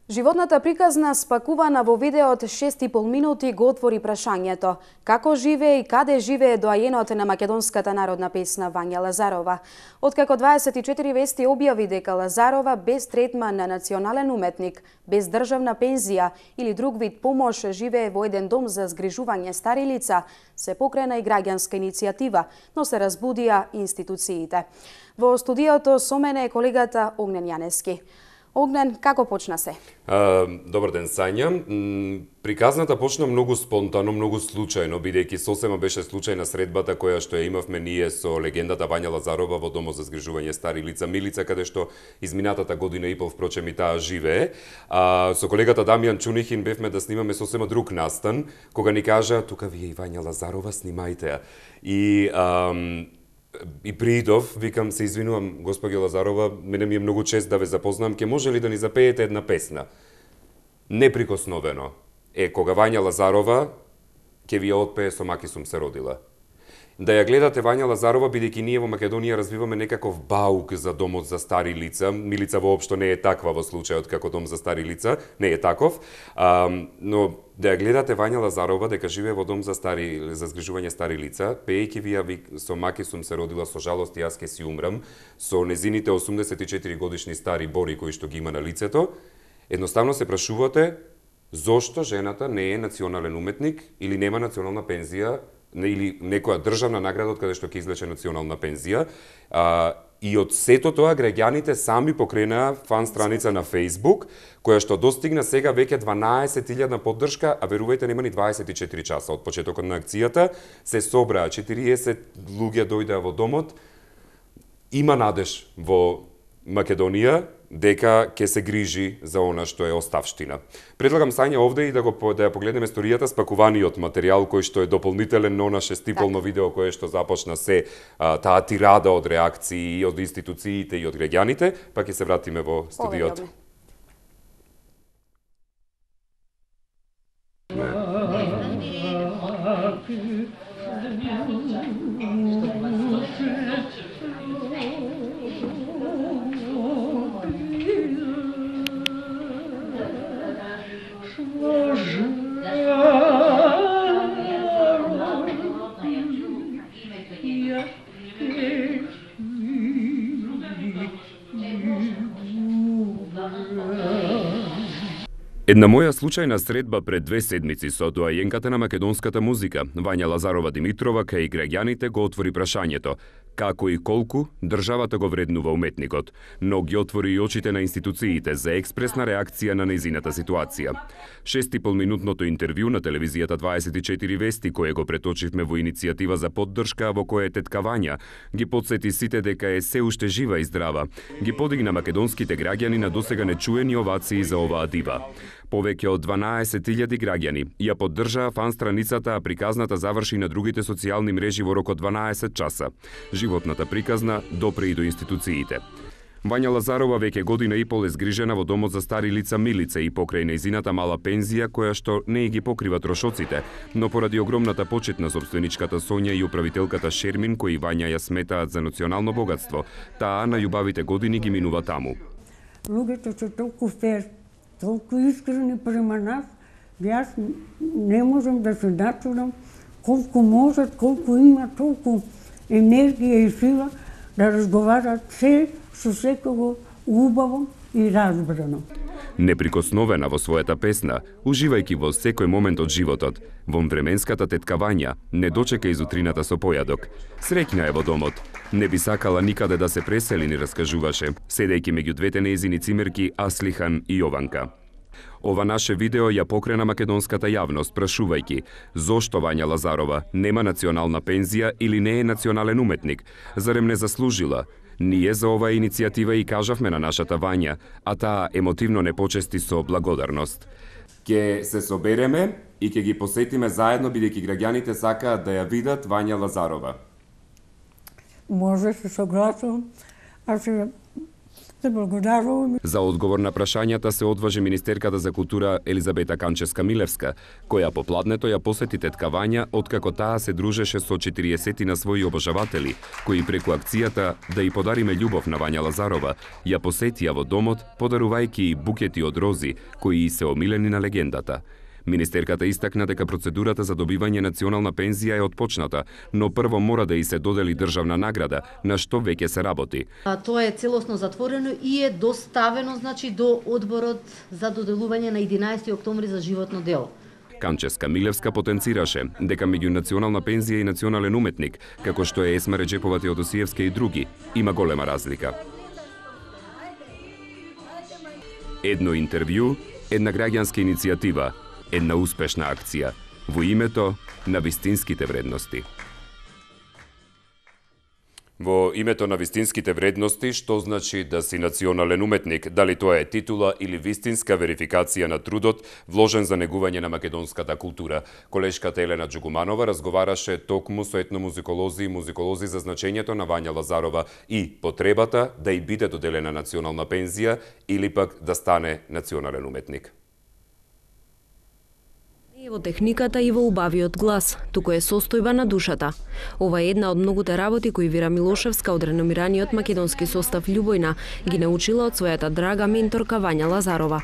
Животната приказна, спакувана во видео од 6,5 минути, го отвори прашањето како живее и каде живее доајенот на македонската народна песна Вања Лазарова. Откако 24 вести објави дека Лазарова без третман на национален уметник, без државна пензија или друг вид помош живее во еден дом за згрижување стари лица, се покрена и граѓанска иницијатива, но се разбудија институциите. Во студиото со мене е колегата Огнен Јанески. Огнен, како почна се? Добар ден, Сања. Приказната почна многу спонтано, многу случајно, бидејќи сосема беше случајна средбата која што ја имавме ние со легендата Вања Лазарова во домот за згрижување стари лица Милица, каде што изминатата година и пол впрочем и таа живее. Со колегата Дамјан Чунихин бевме да снимаме сосема друг настан, кога ни кажа тука ви е и Вања Лазарова, снимајте ја. И придов, викам, се извинувам, госпоѓа Лазарова, мене ми е многу чест да ве запознам, ке може ли да ни запеете една песна? Неприкосновено е кога Вања Лазарова ке ви ја отпее Со маки сум се родила. Да ја гледате Вања Лазарова, бидејќи ние во Македонија развиваме некаков баук за домот за стари лица. Милица воопшто не е таква во случајот како дом за стари лица, не е таков. Но да ја гледате Вања Лазарова дека живее во дом за згрижување стари лица, пеејќи ви Со маки сум се родила, со жалост јас ке си умрам, со незините 84 годишни стари бори кои што ги има на лицето, едноставно се прашувате зошто жената не е национален уметник или нема национална пензија или некоја државна награда од каде што ќе извлече национална пензија. И од сето тоа граѓаните сами покренаа фан страница на Facebook, која што достигна сега веќе 12.000 поддршка, а верувајте нема ни 24 часа од почетокот на акцијата, се собраа 40 луѓе дојдеа во домот. Има надеж во Македонија дека ќе се грижи за она што е оставштина. Предлагам, Сања, овде и да ја погледнеме историјата, спакуваниот материјал кој што е дополнителен на она 6,5 видео кое што започна се таа тирада од реакции и од институциите и од граѓаните, па ќе се вратиме во студиото. Една моја случајна средба пред 2 седмици со доајенката на македонската музика, Вања Лазарова Димитрова, кај граѓаните го отвори прашањето како и колку државата го вреднува уметникот, но ги отвори и очите на институциите за експресна реакција на нејзината ситуација. 6,5-минутното интервју на телевизијата 24 вести, кое го преточивме во иницијатива за поддршка, во која тетка Вања ги потсети сите дека е се уште жива и здрава, ги подигна македонските граѓани на досега нечуени овации за оваа дива. Повеќе од 12.000 граѓани ја поддржаа фан страницата, а приказната заврши на другите социјални мрежи во рок од 12 часа. Животната приказна допре и до институциите. Вања Лазарова веќе година и пол е згрижена во домот за стари лица Милица и покрај нејзината мала пензија која што не ги покрива трошоците, но поради огромната почит на собственичката Сонја и управителката Шермин, кои Вања ја сметаат за национално богатство, таа на љубавите години ги минува таму. Луѓето се толку фер, толку искрени према нас, јас не можам да се начудам колку можат, колку има толку енергија и сила да разговарат се со секого убаво и разбрано. Неприкосновена во својата песна, уживајќи во секој момент од животот, во временската тетка Вања не дочека изутрината со појадок. Среќна е во домот. Не би сакала никаде да се пресели, ни раскажуваше, седејќи меѓу двете нејзини цимерки Аслихан и Јованка. Ова наше видео ја покрена македонската јавност, прашувајќи зошто Вања Лазарова нема национална пензија или не е национален уметник, зарем не заслужила. Ние за оваа иницијатива и кажавме на нашата Вања, а таа емотивно не почести со благодарност. Ке се собереме и ке ги посетиме заедно, бидејќи граѓаните сакаат да ја видат Вања Лазарова. Може, се согласувам. Се благодарувам. За одговор на прашањата се одважи министерката за култура Елизабета Канчевска-Милевска, која попладнето ја посети тетка Вања откако таа се дружеше со 40 на своји обожаватели, кои преку акцијата "Да и подариме љубов на Вања Лазарова" ја посетија во домот, подарувајќи и букети од рози, кои и се омилени на легендата. Министерката истакна дека процедурата за добивање национална пензија е отпочната, но прво мора да и се додели државна награда, на што веќе се работи. Тоа е целосно затворено и е доставено до одборот за доделување на 11 октомври за животно дело. Канчевска-Милевска потенцираше дека меѓу национална пензија и национален уметник, како што е Есма Реджепова Теодосиевска и други, има голема разлика. Едно интервју, една граѓанска иницијатива, една успешна акција во името на вистинските вредности. Во името на вистинските вредности, што значи да си национален уметник, дали тоа е титула или вистинска верификација на трудот вложен за негување на македонската култура. Колешката Елена Джугуманова разговараше токму со етномузиколози и музиколози за значењето на Вања Лазарова и потребата да и биде доделена национална пензија или пак да стане национален уметник. Во техниката и во убавиот глас, туку е состојба на душата. Ова е една од многуте работи кои Вира Милошевска од реномираниот македонски состав Љубојна ги научила од својата драга менторка Вања Лазарова.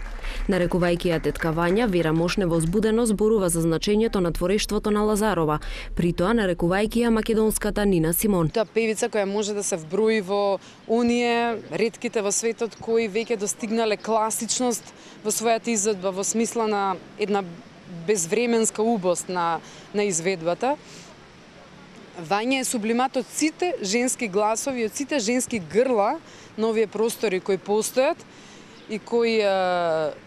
Нарекувајќи ја тетка Вања, Вира мошне возбудено зборува за значењето на творештвото на Лазарова, при тоа нарекувајќи ја македонската Нина Симон. Тоа певица која може да се вброи во оние ретките во светот кои веќе достигнале класичност во својата изведба, во смисла на една безвременска убост на изведбата. Вања е сублимат од сите женски гласови, од сите женски грла на овие простори кои постојат и кои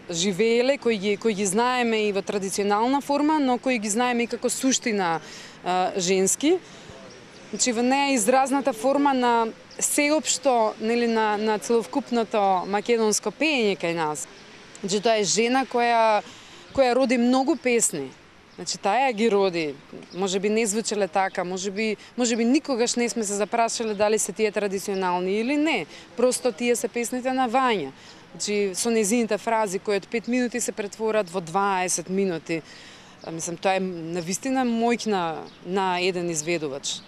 живееле, кои ги знаеме и во традиционална форма, но кои ги знаеме и како суштина женски. Значи, во неја е изразната форма на сеопшто, нели, на целокупното македонско пеење кај нас. Значи, тоа е жена која роди многу песни. Значи, таа ги роди. Може би не звучеле така, може би никогаш не сме се запрашале дали се тие традиционални или не. Просто тие се песните на Вања. Значи, со незините фрази кои од 5 минути се претворат во 20 минути. Мислам, тоа е навистина моќна на еден изведувач.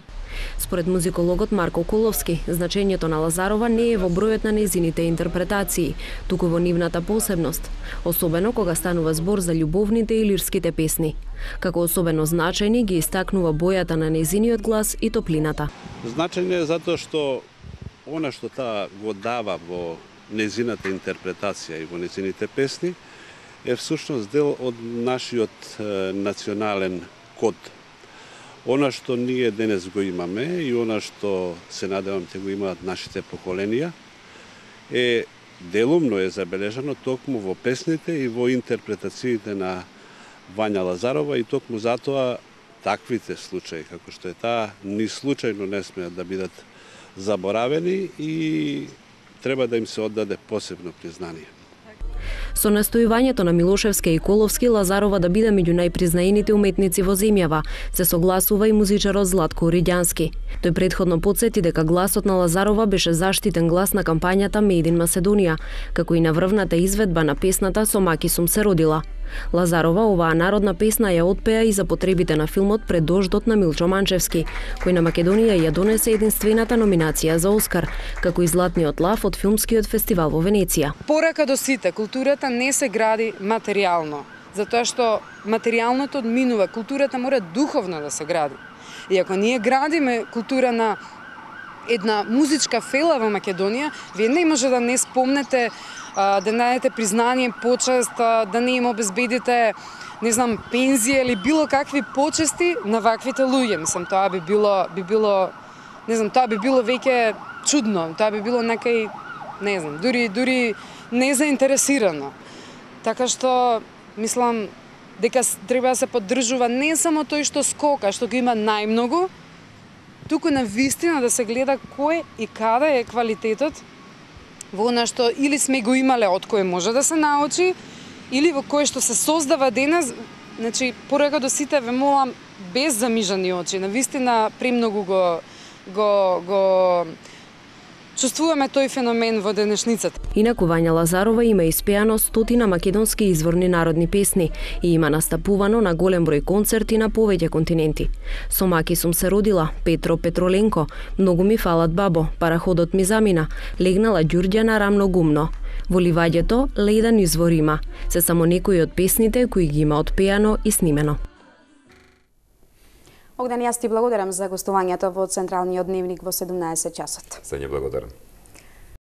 Според музикологот Марко Куловски, значењето на Лазарова не е во бројот на незините интерпретации, туку во нивната посебност, особено кога станува збор за љубовните и лирските песни. Како особено значајни ги истакнува бојата на незиниот глас и топлината. Значајно е затоа што она што таа го дава во незината интерпретација и во незините песни е всушност дел од нашиот национален код. Она што ние денес го имаме и она што се надевам те го имаат нашите поколенија е делумно е забележано токму во песните и во интерпретациите на Вања Лазарова и токму затоа таквите случаи како што е таа ни случајно не смеат да бидат заборавени и треба да им се оддаде посебно признание. Со настојувањето на Милошевска и Коловски Лазарова да биде меѓу најпризнаените уметници во земјава, се согласува и музичарот Златко Оридјански. Тој претходно потсети дека гласот на Лазарова беше заштитен глас на кампањата Made in Macedоnia, како и на врвната изведба на песната Со маки сум се родила. Лазарова оваа народна песна ја отпеа и за потребите на филмот Пред дождот на Милчо Манчевски, кој на Македонија ја донесе единствената номинација за Оскар, како и Златниот лав од филмскиот фестивал во Венеција. Порака до сите, културата не се гради материјално, затоа што материјалното одминува, културата мора духовно да се гради. И ако ние градиме култура на една музичка фела во Македонија, вие не може да не спомнете да најдете признание, почест, да не им обезбедите, не знам, пензија или било какви почести на ваквите луѓе. Мислам, тоа би било, не знам, тоа би било веќе чудно, тоа би било некај, не знам, дури незаинтересирано. Така што, мислам, дека треба да се поддржува не само тој што скока, што го има најмногу, туку на вистина да се гледа кој и каде е квалитетот во она што или сме го имале од кој може да се научи, или во кое што се создава денес. Значи, порака до сите ве молам без замижани очи, на вистина премногу го чувствуваме тој феномен во денешницата. Инаку Вања Лазарова има испеано 100 македонски изворни народни песни и има настапувано на голем број концерти на повеќе континенти. Со маки сум се родила, Петро Петроленко, Многу ми фалат бабо, Параходот ми замина, Легнала Ѓурѓана рамно гумно. Во ливаѓето ледан извор има, се само некои од песните кои ги има отпеано и снимено. Огден, јас ти благодарам за гостувањето во Централниот дневник во 17 часот. Се не благодарам.